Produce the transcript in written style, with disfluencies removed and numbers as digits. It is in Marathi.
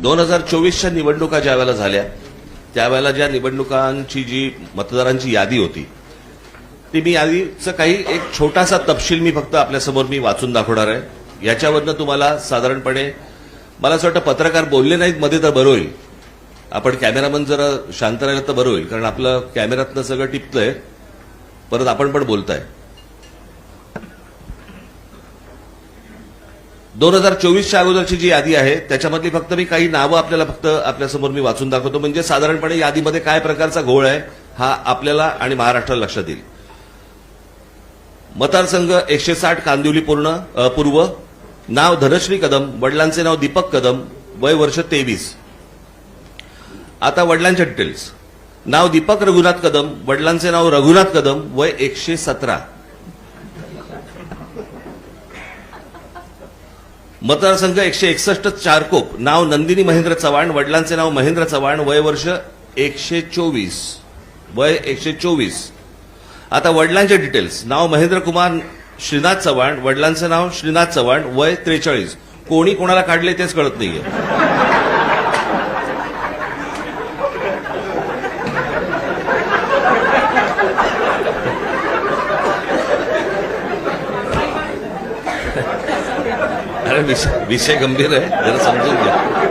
2024च्या निवडणुका ज्यावेळेला झाल्या त्यावेळेला ज्या निवडणुकांची जी मतदारांची यादी होती ती मी यादीचा काही एक छोटासा तपशील मी फक्त आपल्यासमोर मी वाचून दाखवणार आहे। याच्यावरनं तुम्हाला साधारणपणे मला असं वाटतं पत्रकार बोलले नाहीत मध्ये तर बरं होईल, आपण कॅमेरामन जरा शांत राहिलं तर बरं होईल, कारण आपलं कॅमेऱ्यातनं सगळं टिपतंय, परत आपण पण बोलताय। 2024च्या अगोदरची जी यादी आहे त्याच्यामधली फक्त मी काही नावं आपल्याला फक्त आपल्यासमोर मी वाचून दाखवतो, म्हणजे साधारणपणे यादीमध्ये काय प्रकारचा घोळ आहे हा आपल्याला आणि महाराष्ट्राला लक्षात येईल। मतदारसंघ 160 कांदिवली पूर्व, नाव धनश्री कदम, वडिलांचे नाव दीपक कदम, वय वर्ष 23। आता वडिलांच्या डिटेल्स, नाव दीपक रघुनाथ कदम, वडिलांचे नाव रघुनाथ कदम, वय 117। मतदारसंघ 161 चारकोप, नाव नंदिनी महेंद्र चव्हाण, वडिलांचे नाव महेंद्र चव्हाण, वय वर्ष 124, वय 124। आता वडिलांचे डिटेल्स, नाव महेंद्र कुमार श्रीनाथ चव्हाण, वडिलांचे नाव श्रीनाथ चव्हाण, वय 43। कोणी कोणाला काढले तेच कळत नाहीये। अरे विषय गंभीर आहे, जरा समजून घ्या।